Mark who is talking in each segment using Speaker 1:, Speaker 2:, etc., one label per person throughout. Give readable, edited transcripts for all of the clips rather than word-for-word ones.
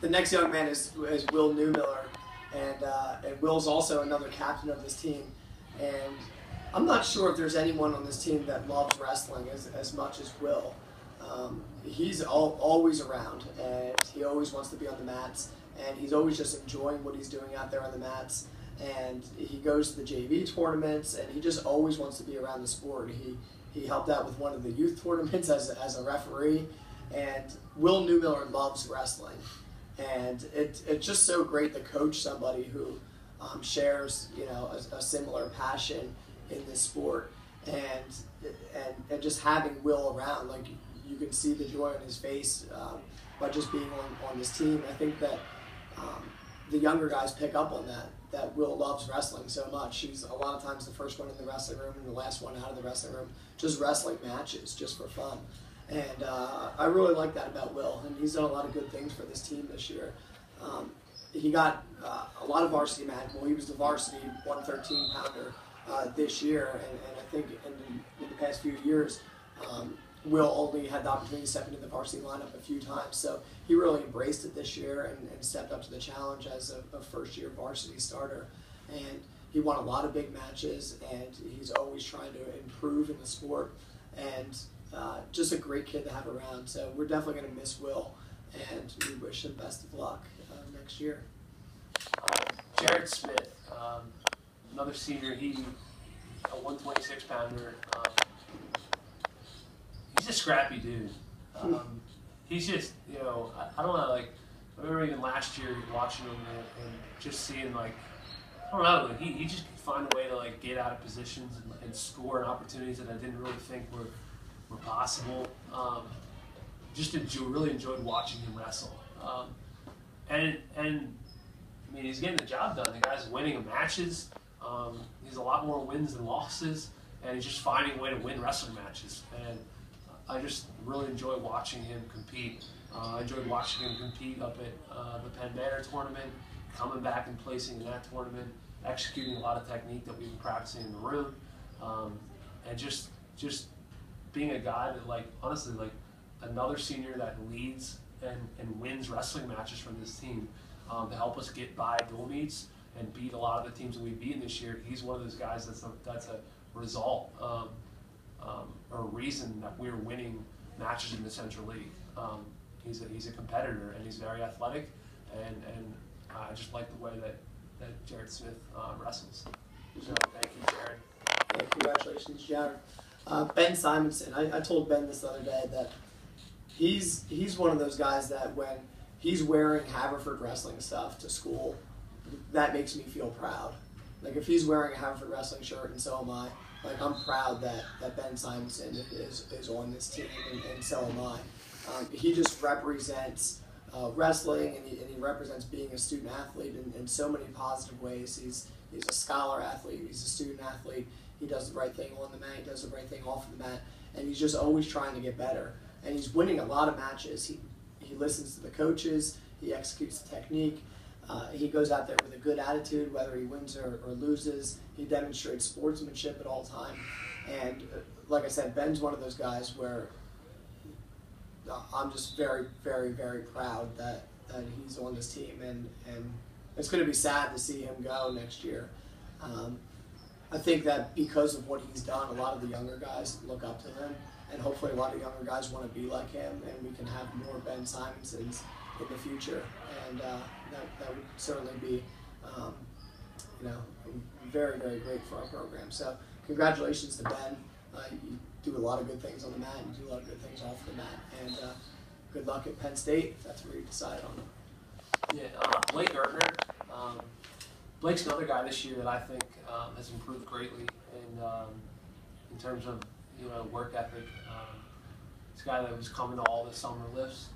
Speaker 1: the next young man is Will Newmiller, and Will's also another captain of this team. And I'm not sure if there's anyone on this team that loves wrestling as much as Will. He's always around, and he always wants to be on the mats, and he's always just enjoying what he's doing out there on the mats. And he goes to the JV tournaments, and he just always wants to be around the sport. He helped out with one of the youth tournaments as a referee, and Will Newmiller loves wrestling. And it's just so great to coach somebody who shares a similar passion in this sport, and just having Will around, like you can see the joy on his face by just being on this team. I think that the younger guys pick up on that Will loves wrestling so much. He's a lot of times the first one in the wrestling room and the last one out of the wrestling room, just wrestling matches, just for fun. And I really like that about Will, and he's done a lot of good things for this team this year. He got a lot of varsity matches. Well, he was the varsity 113-pounder this year, and I think in the past few years, Will only had the opportunity to step into the varsity lineup a few times. So he really embraced it this year and stepped up to the challenge as a first-year varsity starter. And he won a lot of big matches, and he's always trying to improve in the sport. And just a great kid to have around. So we're definitely going to miss Will, and we wish him best of luck next year.
Speaker 2: Jared Smith, another senior, he a 126-pounder. He's a scrappy dude. He's just, I don't know, like, I remember even last year watching him and just seeing, like, I don't know, like, he just could find a way to, like, get out of positions and score in opportunities that I didn't really think were possible. Really enjoyed watching him wrestle. And I mean, he's getting the job done. The guy's winning matches. He's a lot more wins than losses, and he's just finding a way to win wrestling matches. And I just really enjoy watching him compete. I enjoyed watching him compete up at the Penn Manor tournament, coming back and placing in that tournament, executing a lot of technique that we've been practicing in the room, and just being a guy that, like, honestly, like, another senior that leads and wins wrestling matches from this team to help us get by dual meets and beat a lot of the teams that we've beaten this year. He's one of those guys that's a result or a reason that we're winning matches in the Central League. He's a competitor, and he's very athletic, and I just like the way that Jared Smith wrestles. So thank you, Jared.
Speaker 1: Yeah, congratulations, Jared. Ben Simonson, I told Ben this the other day that he's one of those guys that when he's wearing Haverford wrestling stuff to school, that makes me feel proud. Like, if he's wearing a Haverford wrestling shirt, and so am I, like, I'm proud that Ben Simonson is on this team, and so am I. He just represents wrestling, and he represents being a student athlete in so many positive ways. He's a scholar athlete, he's a student athlete, he does the right thing on the mat, he does the right thing off of the mat, and he's just always trying to get better. And he's winning a lot of matches. He listens to the coaches, he executes the technique, he goes out there with a good attitude, whether he wins or loses. He demonstrates sportsmanship at all time. And like I said, Ben's one of those guys where I'm just very, very, very proud that he's on this team, and it's going to be sad to see him go next year. I think that because of what he's done, a lot of the younger guys look up to him, and hopefully a lot of younger guys want to be like him, and we can have more Ben Simonsons in the future, and that would certainly be very, very great for our program. So congratulations to Ben. You do a lot of good things on the mat, and you do a lot of good things off the mat, and good luck at Penn State if that's where you decide on it.
Speaker 2: Yeah, Blake Gertner. Blake's another guy this year that I think has improved greatly in terms of work ethic. He's a guy that was coming to all the summer lifts.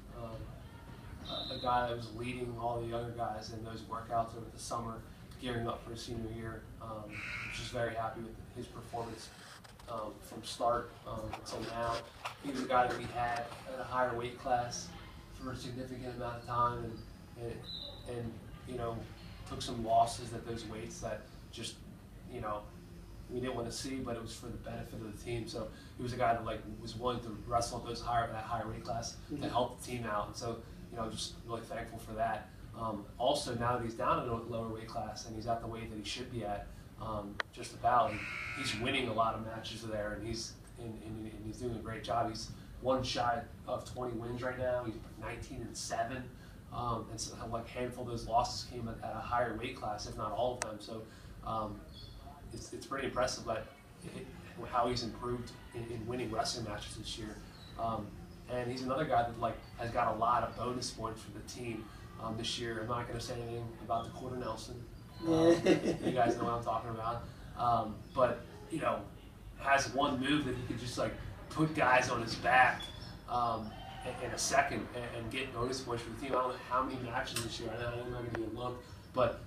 Speaker 2: A guy that was leading all the younger guys in those workouts over the summer, gearing up for his senior year. Just very happy with his performance from start until now. He was a guy that we had at a higher weight class for a significant amount of time, and took some losses at those weights that just we didn't want to see, but it was for the benefit of the team. So he was a guy that was willing to wrestle at that higher weight class to help the team out. And so just really thankful for that. Also, now that he's down in a lower weight class and he's at the weight that he should be at, just about, and he's winning a lot of matches there, and he's doing a great job. He's one shy of 20 wins right now. He's 19-7, and so like a handful of those losses came at a higher weight class, if not all of them. So it's pretty impressive how he's improved in winning wrestling matches this year. And he's another guy that has got a lot of bonus points for the team this year. I'm not going to say anything about the Quarter Nelson. You guys know what I'm talking about. But has one move that he could just put guys on his back in a second and get bonus points for the team. I don't know how many matches this year. I'm not going to even look, but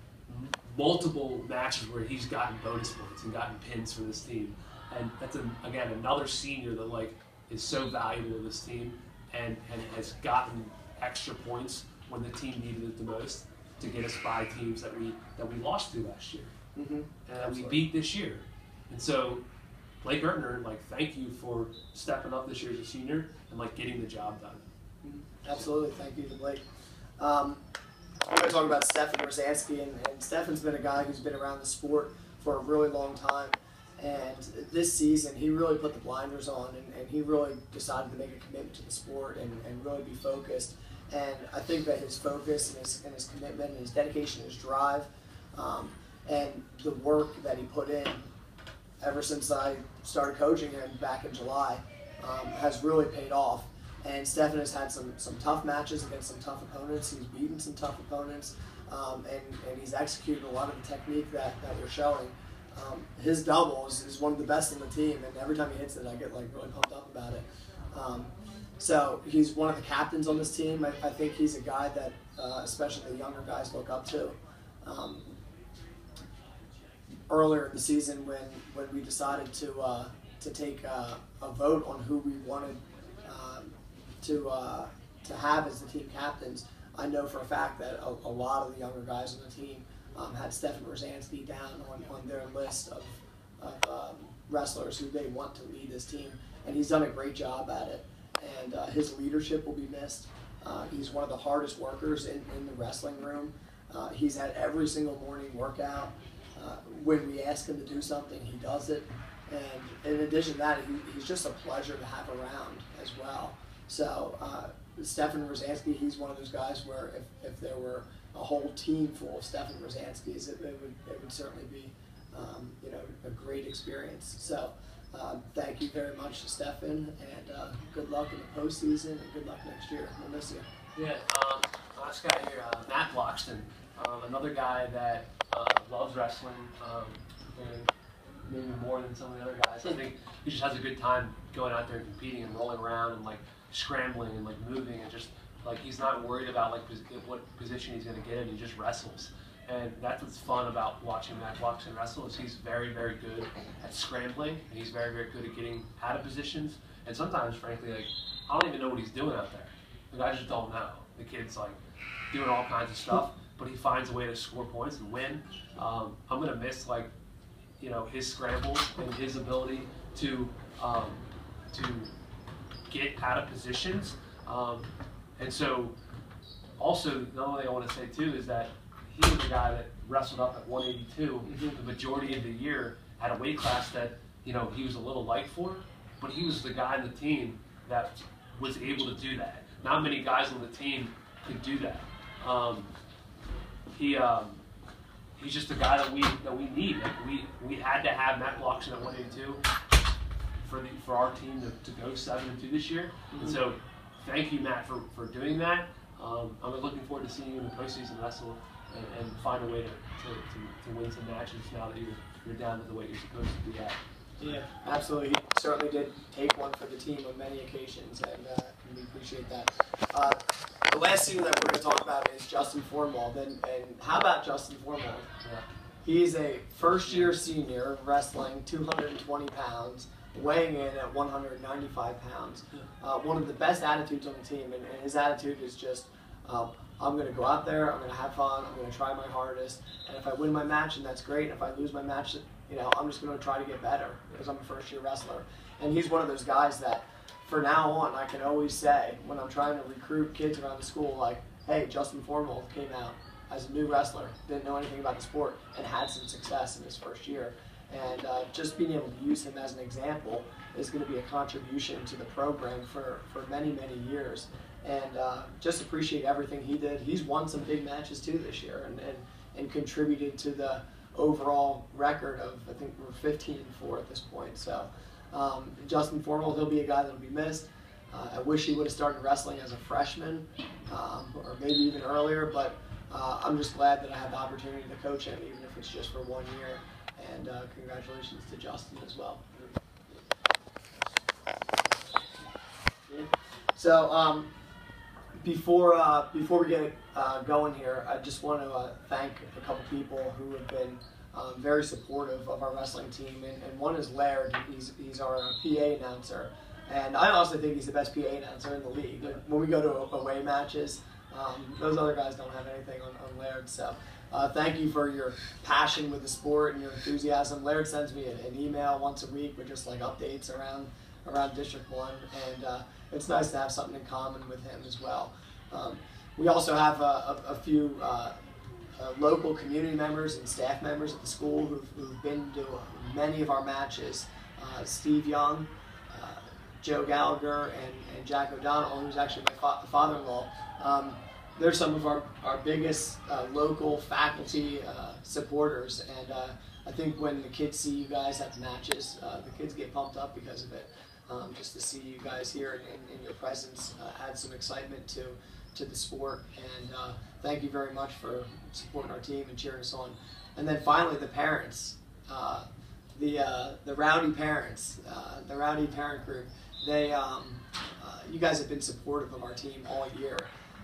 Speaker 2: multiple matches where he's gotten bonus points and gotten pins for this team. And that's again another senior that is so valuable to this team and has gotten extra points when the team needed it the most to get us by teams that we lost to last year and that we beat this year. And so Blake Ertner, thank you for stepping up this year as a senior and getting the job done.
Speaker 1: Absolutely, thank you to Blake. I'm going to talk about Stefan Rosansky, and Stefan's been a guy who's been around the sport for a really long time. And this season, he really put the blinders on, and he really decided to make a commitment to the sport and really be focused. And I think that his focus and his commitment and his dedication and his drive and the work that he put in ever since I started coaching him back in July has really paid off. And Stefan has had some tough matches against some tough opponents. He's beaten some tough opponents, and he's executed a lot of the technique that we're showing. His double is one of the best on the team, and every time he hits it, I get really pumped up about it. So he's one of the captains on this team. I think he's a guy that especially the younger guys look up to. Earlier in the season, when we decided to take a vote on who we wanted to have as the team captains, I know for a fact that a lot of the younger guys on the team had Stefan Rosansky down on their list of wrestlers who they want to lead this team, and he's done a great job at it. And his leadership will be missed. He's one of the hardest workers in the wrestling room. He's at every single morning workout. When we ask him to do something, he does it. And in addition to that, he's just a pleasure to have around as well. So Stefan Rosansky, he's one of those guys where if there were a whole team full of Stefan Rosanskys, it would certainly be a great experience. So thank you very much to Stefan, and good luck in the postseason, and good luck next year. We'll miss you.
Speaker 2: Yeah, last guy here, Matt Bloxton, another guy that loves wrestling, maybe more than some of the other guys. I think he just has a good time going out there and competing and rolling around and scrambling and moving, and just he's not worried about what position he's going to get in. He just wrestles. And that's what's fun about watching Matt Bloxton wrestle, is he's very, very good at scrambling, and he's very, very good at getting out of positions. And sometimes, frankly, I don't even know what he's doing out there. I just don't know. The kid's doing all kinds of stuff, but he finds a way to score points and win. I'm gonna miss his scrambles and his ability to get out of positions. And so, also, another thing I want to say too is that he was a guy that wrestled up at 182 the majority of the year at a weight class that he was a little light for, but he was the guy in the team that was able to do that. Not many guys on the team could do that. He's just a guy that we need. We had to have Matt Bloxton at 182 for our team to go 7-2 this year. And so, thank you, Matt, for doing that. I'm looking forward to seeing you in the postseason wrestle and find a way to win some matches now that you're down to the weight you're supposed to be at.
Speaker 1: Yeah, absolutely. He certainly did take one for the team on many occasions, and we appreciate that. The last senior that we're going to talk about is Justin Formwald. And how about Justin Formwald?
Speaker 2: Yeah.
Speaker 1: He's a first-year senior wrestling 220 pounds, weighing in at 195 pounds. One of the best attitudes on the team, and his attitude is just, I'm going to go out there, I'm going to have fun, I'm going to try my hardest, and if I win my match, and that's great, and if I lose my match, I'm just going to try to get better, because I'm a first-year wrestler. And he's one of those guys that, for now on, I can always say when I'm trying to recruit kids around the school, like, hey, Justin Formold came out as a new wrestler, didn't know anything about the sport, and had some success in his first year. And just being able to use him as an example is going to be a contribution to the program for many, many years. And just appreciate everything he did. He's won some big matches too this year and contributed to the overall record of, I think we're 15-4 at this point. So Justin Formold, he'll be a guy that will be missed. I wish he would have started wrestling as a freshman or maybe even earlier, but I'm just glad that I had the opportunity to coach him, even if it's just for 1 year. And congratulations to Justin as well. So before we get going here, I just want to thank a couple people who have been very supportive of our wrestling team. And one is Laird. He's our PA announcer. And I also think he's the best PA announcer in the league. When we go to away matches, those other guys don't have anything on Laird. So thank you for your passion with the sport and your enthusiasm. Laird sends me an email once a week with just like updates around District 1. And it's nice to have something in common with him as well. We also have a few local community members and staff members at the school who've been to many of our matches. Steve Young, Joe Gallagher, and Jack O'Donnell, who's actually my father-in-law. They're some of our biggest local faculty supporters, and I think when the kids see you guys at the matches, the kids get pumped up because of it. Just to see you guys here and your presence adds some excitement to the sport, and thank you very much for supporting our team and cheering us on. And then finally, the parents, the rowdy parents, the rowdy parent group. They, you guys have been supportive of our team all year,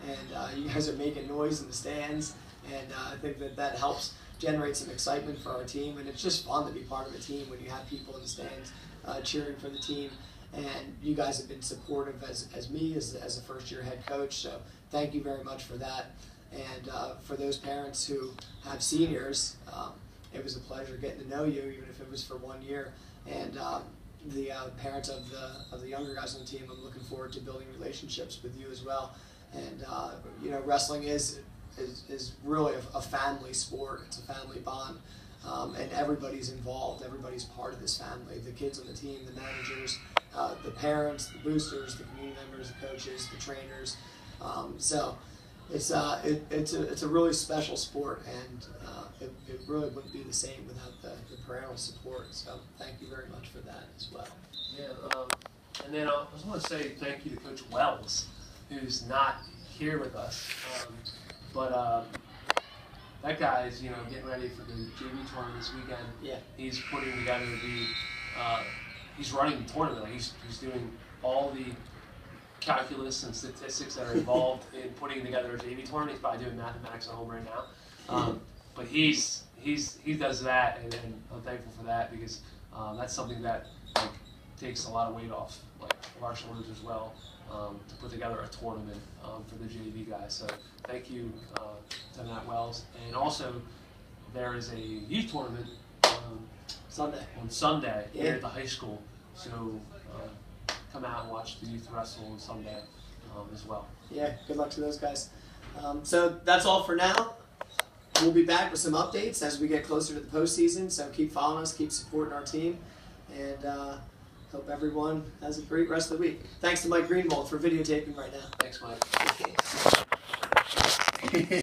Speaker 1: and you guys are making noise in the stands, and I think that helps generate some excitement for our team, and it's just fun to be part of a team when you have people in the stands cheering for the team. And you guys have been supportive as me as a first-year head coach, so thank you very much for that. And for those parents who have seniors, it was a pleasure getting to know you, even if it was for 1 year. And the parents of the younger guys on the team, I'm looking forward to building relationships with you as well. And you know, wrestling is really a family sport. It's a family bond, and everybody's involved. Everybody's part of this family. The kids on the team, the managers, the parents, the boosters, the community members, the coaches, the trainers. So it's a really special sport, and it really wouldn't be the same without the parental support. So thank you very much for that as well.
Speaker 2: Yeah, and then I just want to say thank you to Coach Wells, who's not here with us, but that guy's getting ready for the JV tournament this weekend.
Speaker 1: Yeah,
Speaker 2: he's putting together he's running the tournament. Like he's doing all the calculus and statistics that are involved in putting together a JV tournament. He's probably doing mathematics at home right now. But he does that, and I'm thankful for that, because that's something that takes a lot of weight off of our shoulders as well, to put together a tournament for the JV guys. So thank you to Matt Wells. And also there is a youth tournament on Sunday here at the high school. So come out and watch the youth wrestle on Sunday as well. Yeah,
Speaker 1: good luck to those guys. So that's all for now. We'll be back with some updates as we get closer to the postseason. So keep following us, keep supporting our team, and hope everyone has a great rest of the week. Thanks to Mike Greenwald for videotaping right now.
Speaker 2: Thanks, Mike.